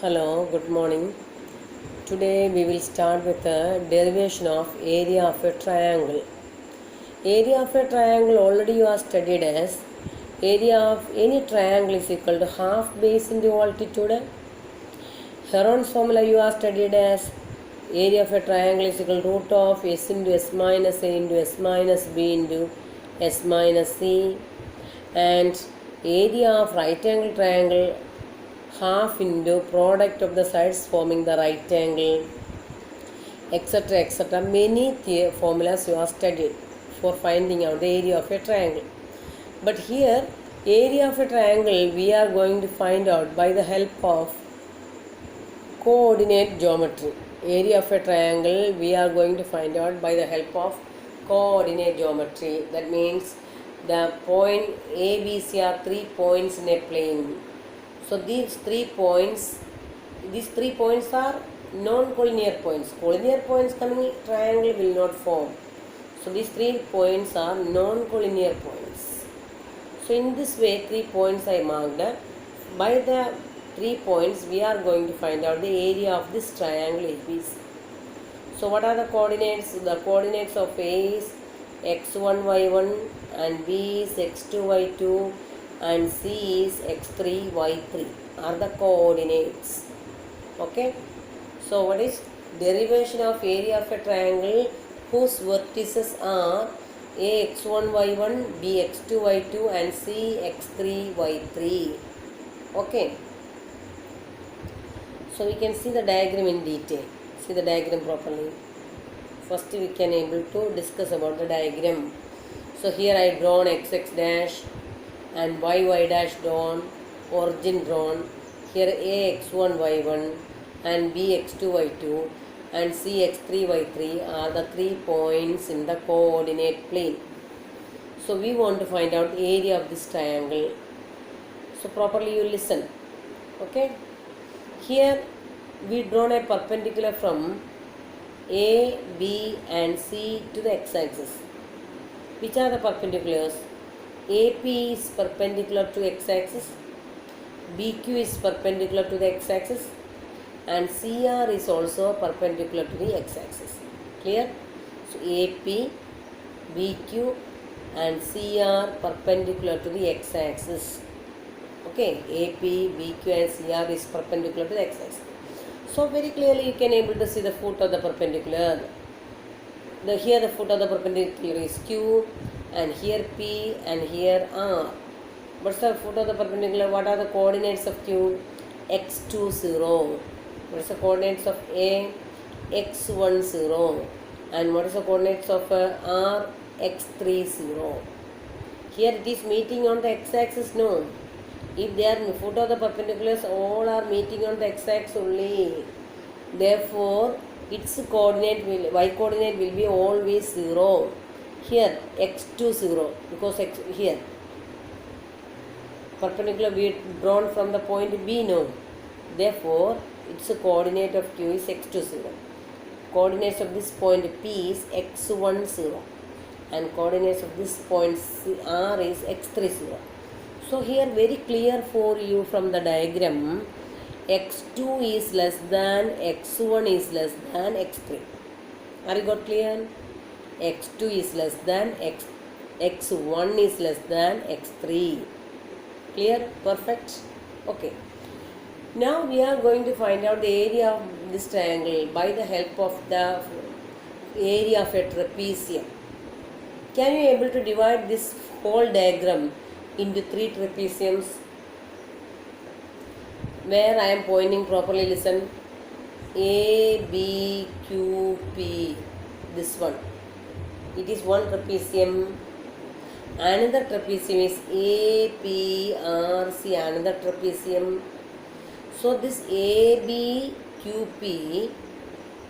Hello, good morning. Today we will start with the derivation of area of a triangle. Area of a triangle already you are studied as area of any triangle is equal to half base into altitude. Heron's formula you are studied as area of a triangle is equal to root of s into s minus a into s minus b into s minus c, and area of right angle triangle half into product of the sides forming the right angle, etc. etc. Many formulas you are studied for finding out the area of a triangle. But here, area of a triangle we are going to find out by the help of coordinate geometry. Area of a triangle we are going to find out by the help of coordinate geometry. That means the point A, B, C are 3 points in a plane. So these 3 points are non-collinear points. Collinear points coming triangle will not form. So these 3 points are non-collinear points. So in this way 3 points I marked. By the 3 points we are going to find out the area of this triangle ABC. So what are the coordinates? The coordinates of A is x1, y1 and B is x2, y2 and C is x3, y3 are the coordinates. Okay. So what is derivation of area of a triangle whose vertices are A x1, y1, B x2, y2 and C x3, y3. Okay. So we can see the diagram in detail. See the diagram properly. First we can able to discuss about the diagram. So here I drawn xx dash and y dash drawn, origin drawn. Here A x1 y1 and B x2 y2 and C x3 y3 are the 3 points in the coordinate plane. So we want to find out area of this triangle. So properly you listen. Okay. Here we drawn a perpendicular from A, B and C to the x-axis. Which are the perpendiculars? AP is perpendicular to x-axis, BQ is perpendicular to the x-axis and CR is also perpendicular to the x-axis. Clear? So AP, BQ and CR perpendicular to the x-axis. Okay, AP, BQ and CR is perpendicular to the x-axis. So very clearly you can able to see the foot of the perpendicular. Here the foot of the perpendicular is Q and here P and here R. What's the foot of the perpendicular? What are the coordinates of Q? x20. What is the coordinates of A? x10. And what is the coordinates of R? x30. Here it is meeting on the x-axis, no. If they are foot of the perpendiculars, all are meeting on the x-axis only. Therefore, its coordinate y coordinate will be always 0. Here x20 because here perpendicular we drawn from the point B, no. Therefore, its coordinate of Q is x20. Coordinates of this point P is x10 and coordinates of this point R is x30. So here very clear for you from the diagram, x2 is less than, x1 is less than x3. Are you got clear? x2 is less than, x1 is less than x3. Clear? Perfect? Okay. Now we are going to find out the area of this triangle by the help of the area of a trapezium. Can you able to divide this whole diagram into 3 trapeziums? Where I am pointing properly, listen. A, B, Q, P. This one. It is one trapezium. Another trapezium is A, P, R, C. Another trapezium. So this A, B, Q, P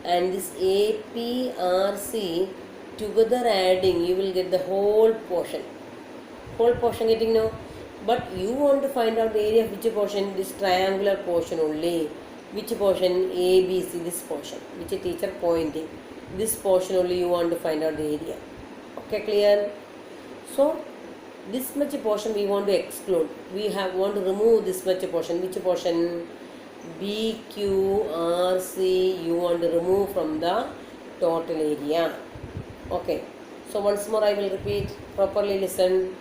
and this A, P, R, C together adding, you will get the whole portion. Whole portion getting now. But you want to find out the area of which portion? This triangular portion only. Which portion? A, B, C, this portion. Which a teacher pointing. This portion only you want to find out the area. Okay, clear? So, this much portion we want to exclude. We want to remove this much portion. Which portion? BQRC you want to remove from the total area. Okay, so once more I will repeat, properly listen.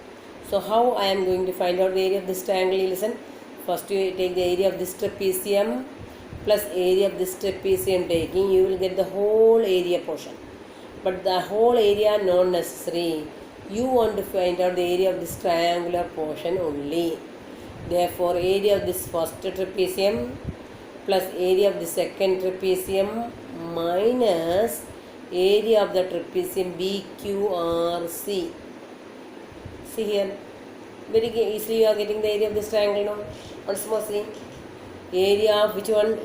So how I am going to find out the area of this triangle? Listen, first you take the area of this trapezium plus area of this trapezium taking, you will get the whole area portion. But the whole area not necessary. You want to find out the area of this triangular portion only. Therefore, area of this first trapezium plus area of the second trapezium minus area of the trapezium BQRC. See here, very easily you are getting the area of this triangle now. Once more see, area of which one?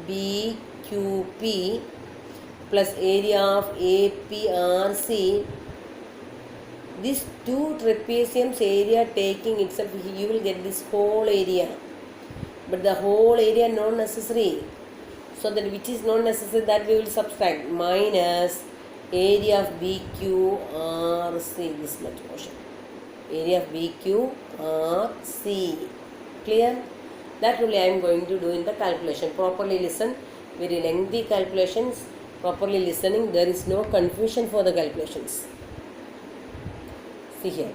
ABQP plus area of APRC. These two trapeziums area taking itself, you will get this whole area. But the whole area not necessary. So that which is not necessary, that we will subtract. Minus area of BQRC, this much portion. Area of BQRC. Clear? That only I am going to do in the calculation. Properly listen. Very lengthy calculations. Properly listening, there is no confusion for the calculations. See here,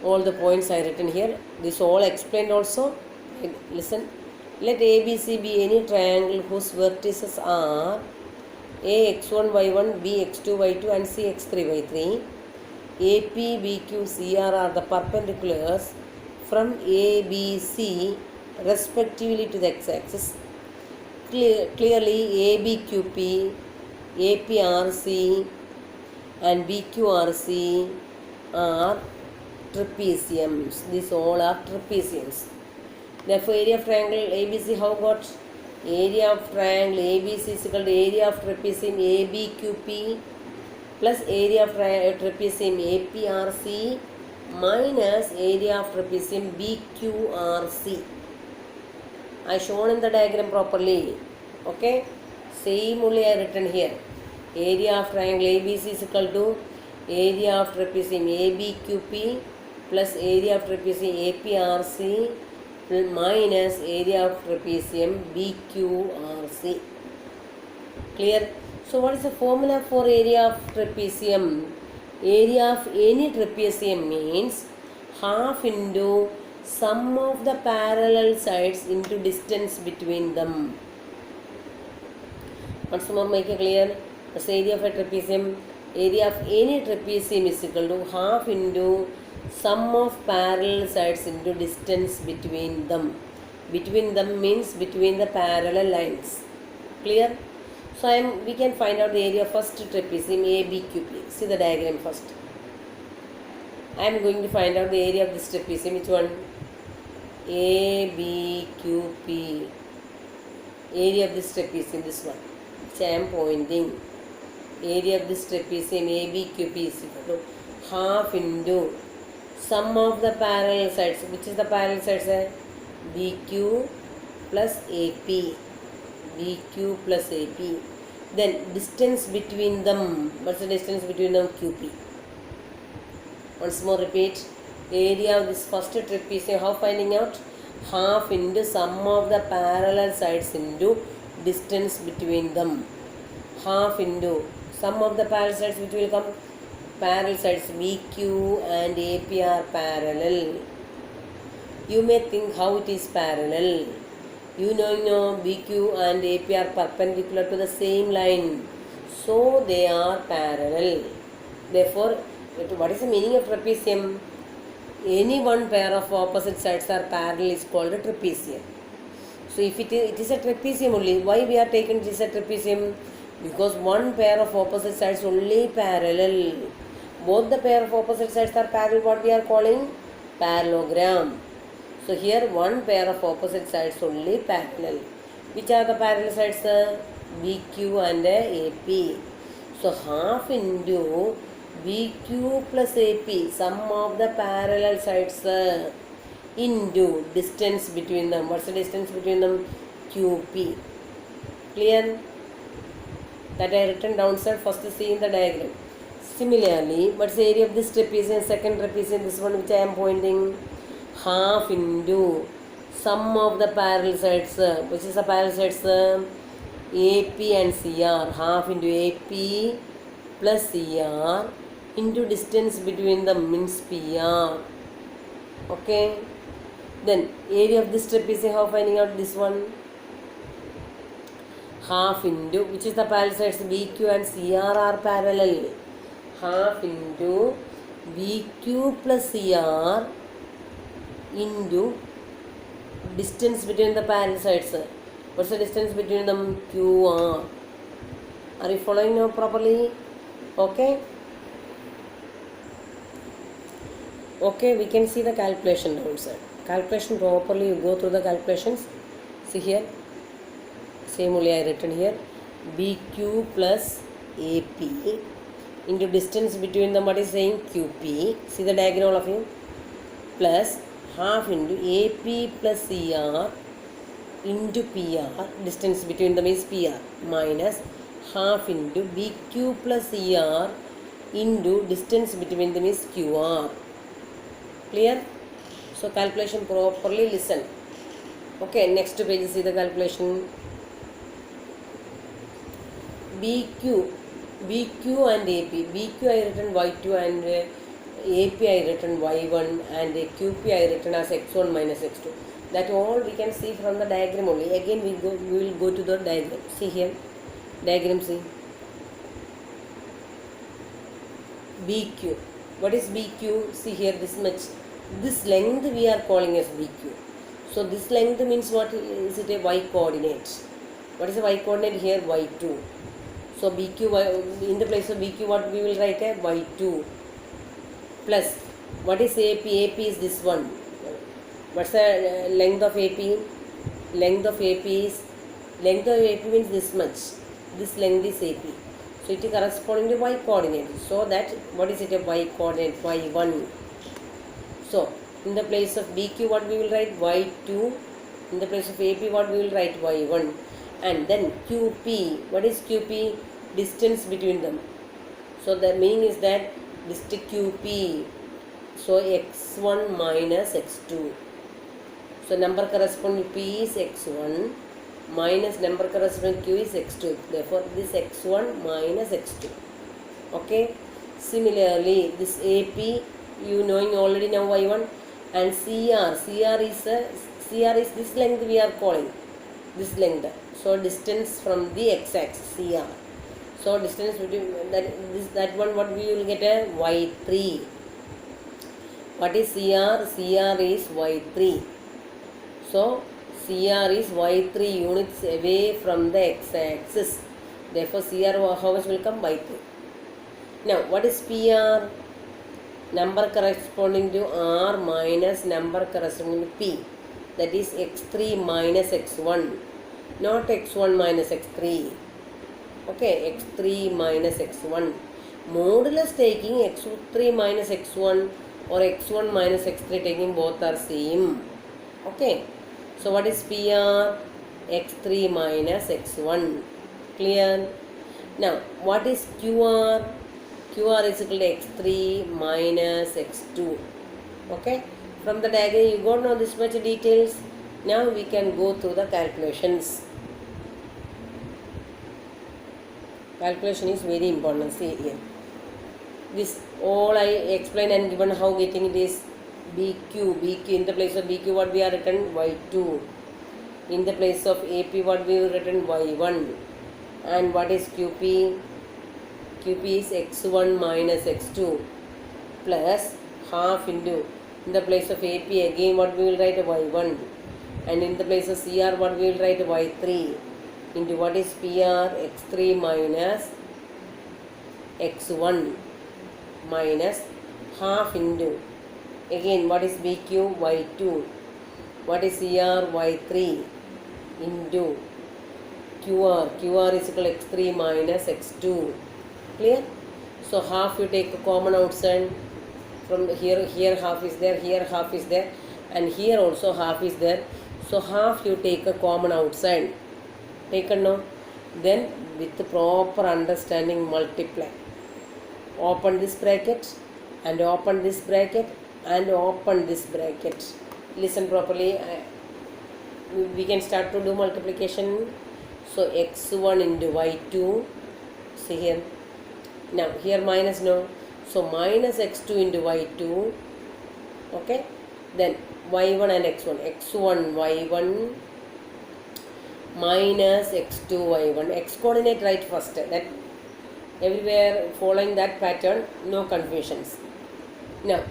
all the points I written here. This all explained also. Listen. Let ABC be any triangle whose vertices are A x1 y1, B x2 y2 and C x3 y3. AP, BQ, CR are the perpendiculars from ABC respectively to the x-axis. Clearly ABQP, APRC and BQRC are trapeziums. These all are trapeziums. Therefore, area of triangle ABC, how got? Area of triangle ABC is equal to area of trapezium ABQP plus area of trapezium APRC minus area of trapezium BQRC. I shown in the diagram properly. Okay, same only I written here. Area of triangle ABC is equal to area of trapezium ABQP plus area of trapezium APRC minus area of trapezium BQRC. Clear? So what is the formula for area of trapezium? Area of any trapezium means half into sum of the parallel sides into distance between them. Once more make it clear. What's the area of a trapezium? Area of any trapezium is equal to half into sum of parallel sides into distance between them. Between them means between the parallel lines. Clear? So we can find out the area of first trapezium ABQP. See the diagram first. I am going to find out the area of this trapezium. Which one? ABQP. Area of this trapezium, this one. Which I am pointing. Area of this trapezium ABQP is equal to half into sum of the parallel sides. Which is the parallel sides? BQ plus AP. BQ plus AP. Then distance between them. What's the distance between them? QP. Once more repeat. Area of this first trapezium, how finding out? Half into sum of the parallel sides into distance between them. Half into sum of the parallel sides, which will come? Parallel sides BQ and AP are parallel. You may think how it is parallel. You know BQ and AP are perpendicular to the same line. So they are parallel. Therefore, what is the meaning of trapezium? Any one pair of opposite sides are parallel is called a trapezium. So if it is a trapezium only, why we are taken it is a trapezium? Because one pair of opposite sides only parallel. Both the pair of opposite sides are parallel, what we are calling? Parallelogram. So here one pair of opposite sides only parallel. Which are the parallel sides? BQ and AP. So half into BQ plus AP, sum of the parallel sides into distance between them. What's the distance between them? QP. Clear? That I written downside, first see in the diagram. Similarly, what's the area of this trapezium, second trapezium, this one which I am pointing? Half into sum of the parallel sides, which is the parallel sides, AP and CR, half into AP plus CR into distance between them means PR. Okay, then area of this trapezium, how finding out this one? Half into, which is the parallel sides, BQ and CR are parallel, half into BQ plus CR into distance between the parallel sides. What's the distance between them? QR. Are you following now properly? Okay. Okay, we can see the calculation downside. Calculation properly, you go through the calculations. See here, same only I written here. BQ plus AP into distance between them, what is saying? QP. See the diagram all of you. Plus half into AP plus CR into PR, distance between them is PR, minus half into BQ plus CR into distance between them is QR. Clear? So calculation properly, listen. Okay, next page, see the calculation. BQ and AP. BQ I written Y2 and AP I written Y1 and QP I written as X1 minus X2. That all we can see from the diagram only. Again we will go to the diagram. See here, diagram, see. BQ. What is BQ? See here, this much. This length we are calling as BQ. So this length means what? Is it a Y coordinate? What is the Y coordinate here? Y2. So BQ, in the place of BQ, what we will write? A Y2 plus, what is AP? AP is this one. What's the length of AP? Length of AP means this much. This length is AP. So it is corresponding to Y coordinate. So that, what is it, a Y coordinate? Y1. So in the place of BQ, what we will write? Y2. In the place of AP, what we will write? Y1. And then QP. What is QP? Distance between them. So the meaning is that distance QP. So X1 minus X2. So number corresponding to P is X1 minus number corresponding to Q is X2. Therefore this X1 minus X2. Okay. Similarly, this AP, you knowing already now Y1, and CR is this length we are calling. This length. So distance from the x-axis, CR. So distance between that one, what we will get? A Y3. What is CR? CR is Y3. So CR is Y3 units away from the x-axis. Therefore CR, how much will come? Y3. Now what is PR? Number corresponding to R minus number corresponding to P. That is X3 minus X1. Not X1 minus X3. Okay, X3 minus X1. Modulus taking X3 minus X1 or X1 minus X3 taking, both are same. Okay. So what is PR? X3 minus X1. Clear? Now what is QR? QR is equal to X3 minus X2. Okay. From the diagram you got now this much details. Now we can go through the calculations. Calculation is very important. See here. This all I explained and given how getting it is BQ. In the place of BQ, what we are written? Y2. In the place of AP, what we have written? Y1. And what is QP? QP is X1 minus X2 plus half into, in the place of AP again what we will write? Y1. And in the place of CR, what we will write? Y3 into what is PR? X3 minus X1 minus half into, again what is BQ? Y2. What is CR? Y3 into QR. QR is equal to X3 minus X2. Clear? So half you take a common outside. From here half is there, here half is there, and here also half is there. So half you take a common outside. Taken now. Then with the proper understanding multiply. Open this bracket and open this bracket and open this bracket. Listen properly. we can start to do multiplication. So x1 into y2, see here. Now here minus no, so minus x2 into y2, okay. Then y1 and x1 y1 minus x2 y1. X coordinate right first, that everywhere following that pattern, no confusions. Now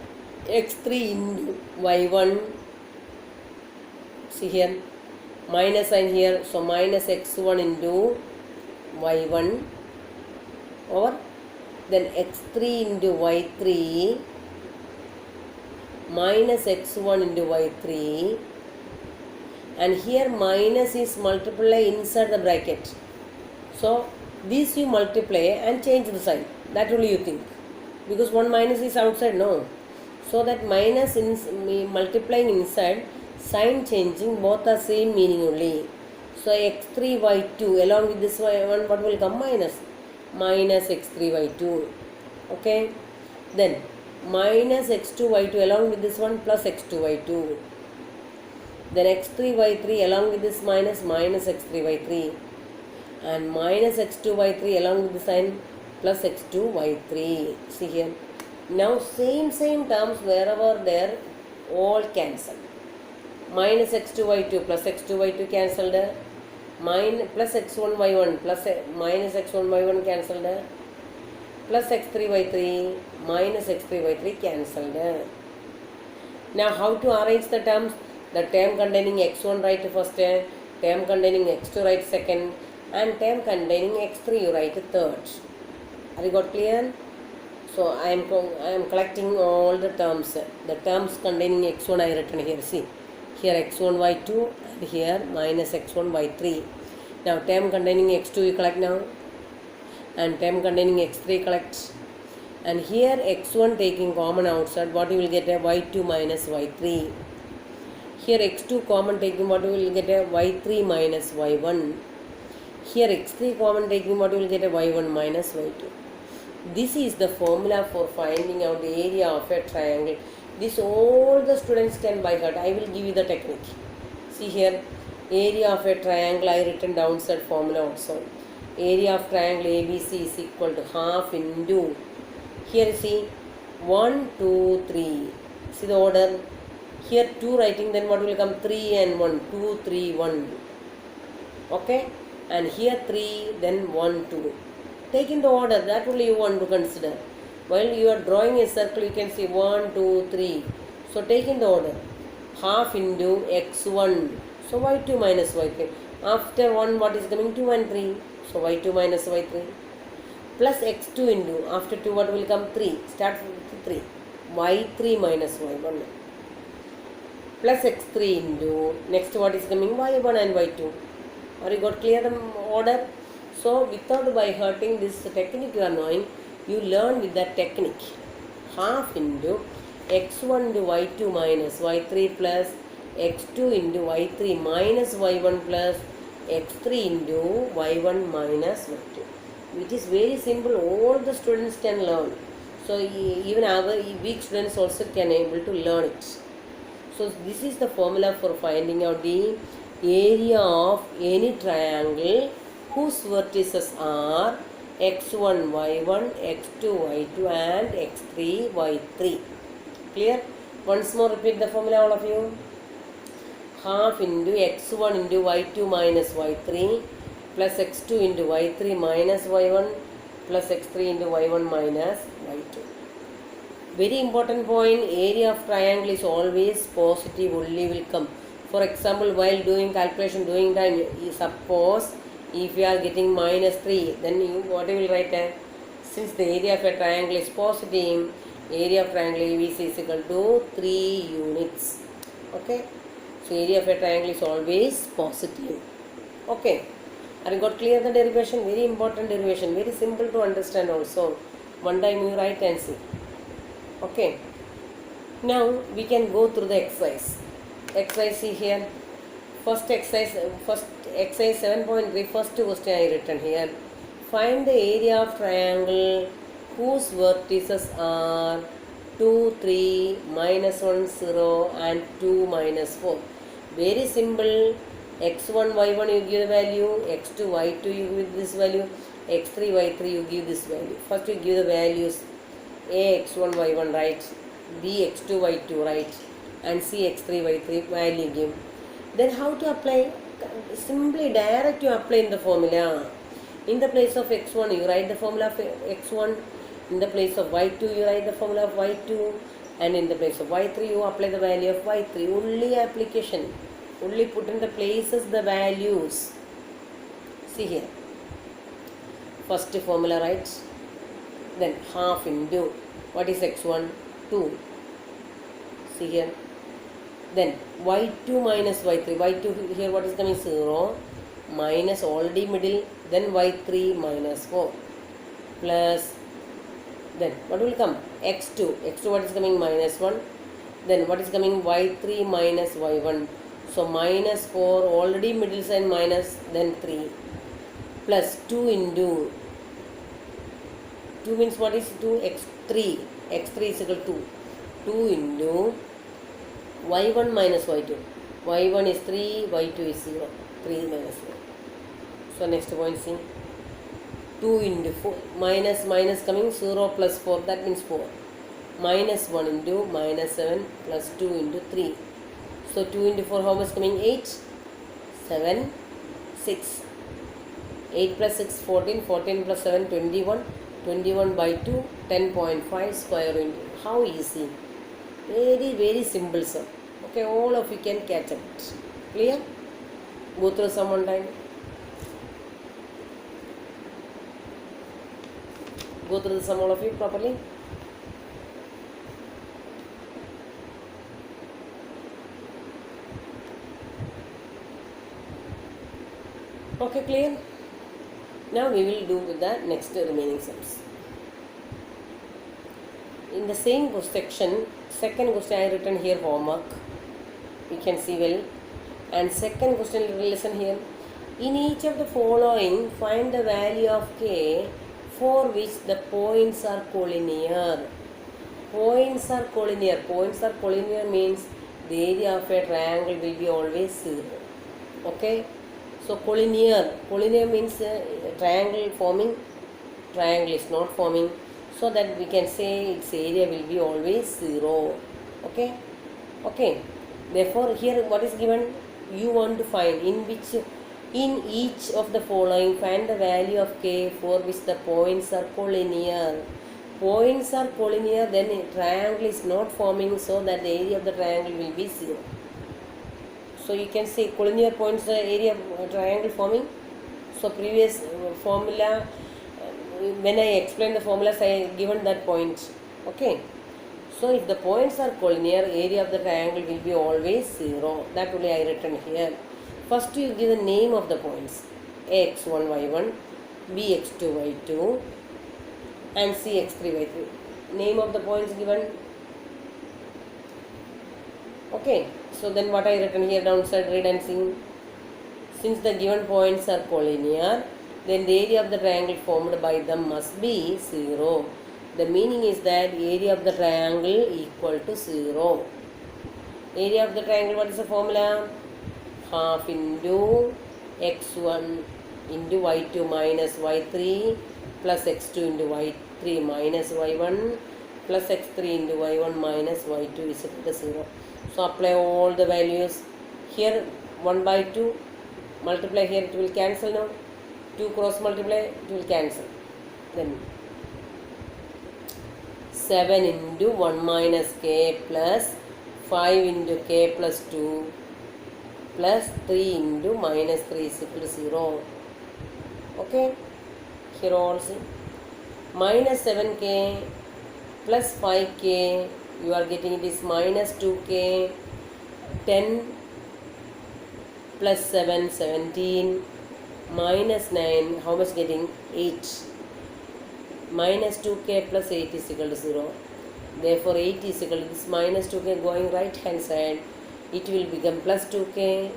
x3 into y1, see here, minus sign here, so minus x1 into y1 over then x3 into y3 minus x1 into y3, and here minus is multiply inside the bracket. So these you multiply and change the sign, that only you think, because one minus is outside, no. So that minus in multiplying inside, sign changing, both are same meaning only. So x3 y2 along with this one, what will come? Minus x3 y2, okay. Then minus x2 y2 along with this one plus x2 y2. Then x3 y3 along with this minus x3 y3, and minus x2 y3 along with the sign plus x2 y3. See here. Now same terms wherever there, all cancel. Minus x2 y2 plus x2 y2 cancelled. Plus x1 y1 plus minus x1 y1 cancelled. Plus x3 y3 minus x3 y3 cancelled. Now how to arrange the terms? The term containing x1 write first, term containing x2 write second, and term containing x3 you write third. Are you got clear? So I am collecting all the terms. The terms containing x1 I written here. See here x1 y2 and here minus x1 y3. Now term containing x2 you collect now, and term containing x3 collect, and here x1 taking common outside, what you will get? A y2 minus y3. Here x2 common taking, what you will get? A y3 minus y1. Here x3 common taking, what you will get? A y1 minus y2. This is the formula for finding out the area of a triangle. This all the students can by heart. I will give you the technique. See here, area of a triangle, I written downside formula also. Area of triangle ABC is equal to half into, here see 1, 2, 3. See the order. Here 2 writing, then what will come? 3 and 1. 2, 3, 1. Okay. And here 3, then 1, 2. Take in the order, that only you want to consider. While you are drawing a circle, you can see 1, 2, 3. So take in the order. Half into x1. So y2 minus y3. After 1, what is coming? 2 and 3. So y2 minus y3. Plus x2 into, after 2, what will come? 3. Start with 3. y3 minus y1. Plus x3 into, next what is coming? y1 and y2. Are you got clear the order? So without by hurting this technique you are knowing, you learn with that technique. Half into x1 into y2 minus y3 plus x2 into y3 minus y1 plus x3 into y1 minus y2. It is very simple, all the students can learn. So even our weak students also can able to learn it. So this is the formula for finding out the area of any triangle whose vertices are x1 y1, x2 y2 and x3 y3. Clear? Once more repeat the formula all of you. Half into x1 into y2 minus y3 plus x2 into y3 minus y1 plus x3 into y1 minus y2. Very important point, area of triangle is always positive only will come. For example, while doing calculation, doing time, suppose if you are getting minus 3, then you what you will write? Since the area of a triangle is positive, area of triangle ABC is equal to 3 units. Okay. So area of a triangle is always positive. Okay. Are you got clear the derivation? Very important derivation. Very simple to understand also. One time you write and see. Okay. Now we can go through the exercise. Exercise see here. First exercise 7.3, first question I written here. Find the area of triangle whose vertices are 2, 3, minus 1, 0 and 2, minus 4. Very simple. x1 y1 you give the value, x2 y2 you give this value, x3 y3 you give this value. First you give the values, a x1 y1 right, b x2 y2 right, and c x3 y3 value give. Then how to apply? Simply direct you apply in the formula. In the place of x1 you write the formula of x1, in the place of y2 you write the formula of y2, and in the place of y3 you apply the value of y3. Only application, only put in the places the values. See here, first formula right, then half into what is x1, 2. See here, then y2 minus y3, y2 here what is coming, 0, minus already middle, then y3 minus 4, plus, then what will come, x2 what is coming, minus 1, then what is coming, y3 minus y1, so minus 4 already middle sign minus, then 3, plus 2 into 2 means what is 2, x3 is equal to 2 into y1 minus y2, y1 is 3, y2 is 0, 3 minus 0. So next point, see, 2 into 4, minus coming, 0 plus 4, that means 4, minus 1 into minus 7 plus 2 into 3. So 2 into 4 how much coming, 8, 7, 6, 8 plus 6 14, 14 plus 7 21, 21 by 2 10.5 square into. How easy, very simple sum. Okay, all of you can catch it. Clear? Go through sum one time. Go through the sum all of you properly. Okay, clear? Now we will do with the next remaining sums. In the same section, second question I written here homework. You can see well. And second question, listen here. In each of the following, find the value of k for which the points are collinear. Points are collinear. Points are collinear means the area of a triangle will be always 0. Okay. So collinear means triangle forming, triangle is not forming, so that we can say its area will be always 0. Okay. Therefore here what is given, you want to find in each of the following find the value of k for which the points are collinear. Points are collinear, then a triangle is not forming, so that the area of the triangle will be 0. So you can say collinear points the area of triangle forming. So previous formula, when I explained the formulas, I given that point. Okay. So if the points are collinear, area of the triangle will be always 0. That only I written here. First you give the name of the points, x1 y1, b x2 y2, and c x3 y3. Name of the points given. Okay. So then what I written here downside, read and see. Since the given points are collinear, then the area of the triangle formed by them must be 0. The meaning is that area of the triangle equal to 0. Area of the triangle, what is the formula? Half into x1 into y2 minus y3 plus x2 into y3 minus y1 plus x3 into y1 minus y2 is equal to 0. So apply all the values. Here 1 by 2, multiply here, it will cancel now. 2 cross multiply, it will cancel. Then 7 into 1 minus k plus 5 into k plus 2 plus 3 into minus 3 is equal to 0. Okay. Here also minus 7k plus 5k, you are getting it is minus 2k, 10 plus 7, 17, minus 9, how much getting? 8. Minus 2k plus 8 is equal to 0. Therefore 8 is equal to this minus 2k going right hand side, it will become plus 2k.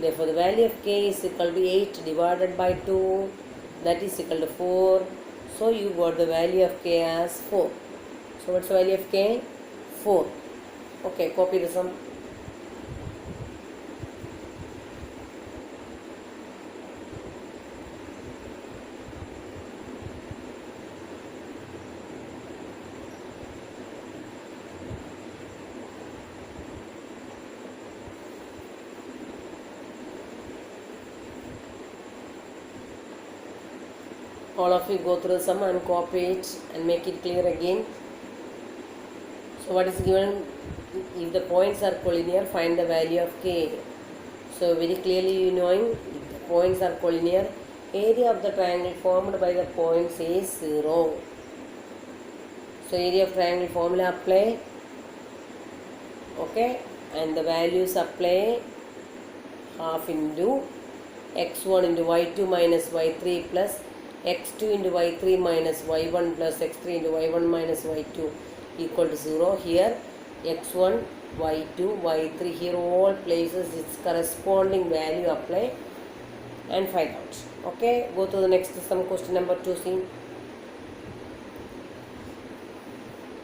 Therefore the value of k is equal to 8 divided by 2, that is equal to 4. So you got the value of k as 4. So what's the value of k? 4. Okay, copy the sum. All of you go through the sum and copy it and make it clear again. So what is given? If the points are collinear, find the value of k. So very clearly you knowing if the points are collinear, area of the triangle formed by the points is 0. So area of triangle formula apply, okay, and the values apply half into x1 into y2 minus y3 plus x2 into y3 minus y1 plus x3 into y1 minus y2 equal to 0. Here x1, y2, y3, here all places its corresponding value apply and find out. Okay, go to the next sum, question number 2. See,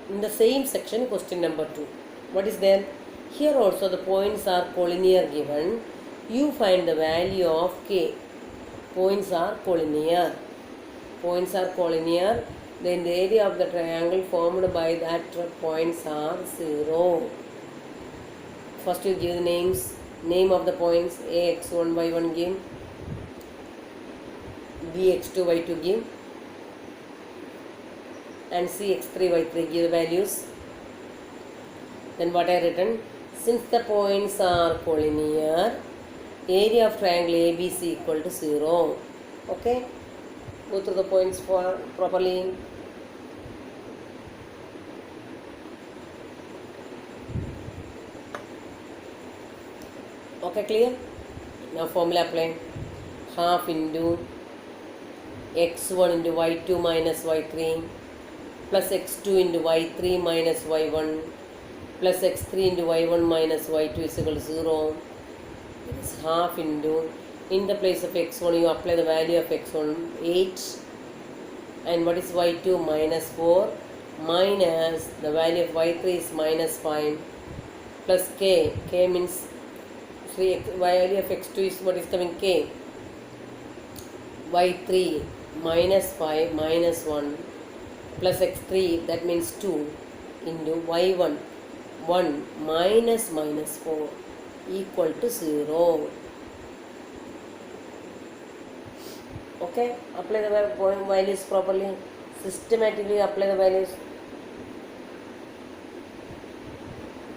in the same section, question number 2. What is there? Here also the points are collinear given. You find the value of k. Points are collinear. Points are collinear. Then the area of the triangle formed by that points are 0. First you give the names. Name of the points. A x1 y1 give. B x2 y2 give. And C x3 y3 give the values. Then what I written? Since the points are collinear, area of triangle ABC equal to 0. Okay, go through the points for properly. Okay, clear? Now formula apply. Half into x1 into y2 minus y3 plus x2 into y3 minus y1 plus x3 into y1 minus y2 is equal to 0. It is half into, in the place of x1 you apply the value of x1 8, and what is y2 minus 4 minus the value of y3 is minus 5 plus k means 3, value of x2 is what is coming k, y3 minus 5 minus 1 plus x3 that means 2 into y1 1 minus 4 equal to 0. Okay, apply the values properly. Systematically apply the values.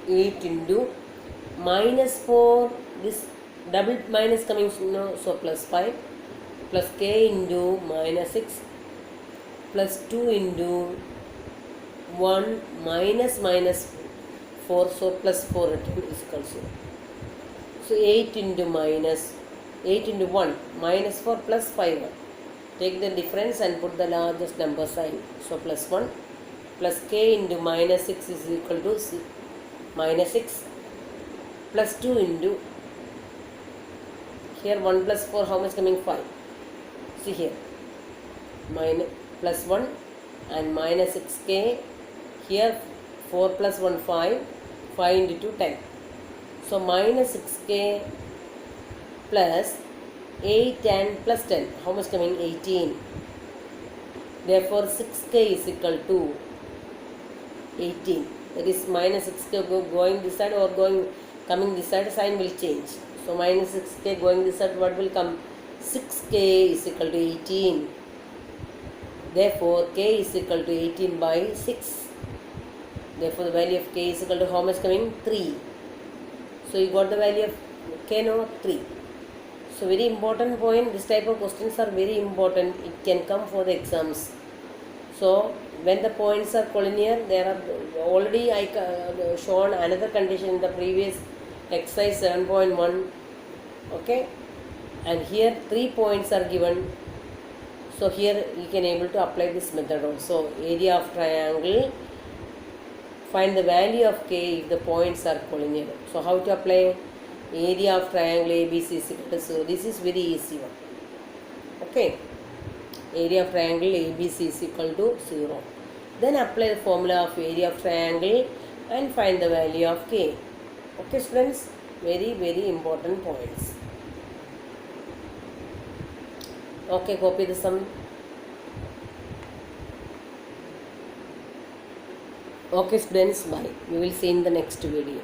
8 into minus 4, this double minus coming, no, so plus 5 plus k into minus 6 plus 2 into 1 minus 4, so plus 4 is equal to 0. So 8 into 1 minus 4 plus 5 1. Take the difference and put the largest number sign. So plus 1 plus k into minus 6 is equal to minus 6 plus 2 into, here 1 plus 4 how much coming? 5. See here, minus plus 1 and minus 6k, here 4 plus 1 5 into 2 10. So minus 6k plus 8 and plus 10, how much coming? 18. Therefore 6k is equal to 18. That is minus 6k going this side or coming this side, sign will change. So minus 6k going this side, what will come? 6k is equal to 18. Therefore k is equal to 18 by 6. Therefore the value of k is equal to how much coming? 3. So you got the value of k, no? 3. So very important point, this type of questions are very important. It can come for the exams. So when the points are collinear, there are already I shown another condition in the previous exercise 7.1. Okay, and here 3 points are given. So here you can able to apply this method also. Area of triangle, find the value of k if the points are collinear. So how to apply? Area of triangle ABC is equal to 0. This is very easy one. Okay, area of triangle ABC is equal to 0. Then apply the formula of area of triangle and find the value of k. Okay students, very important points. Okay, copy the sum. Okay students, bye. We will see in the next video.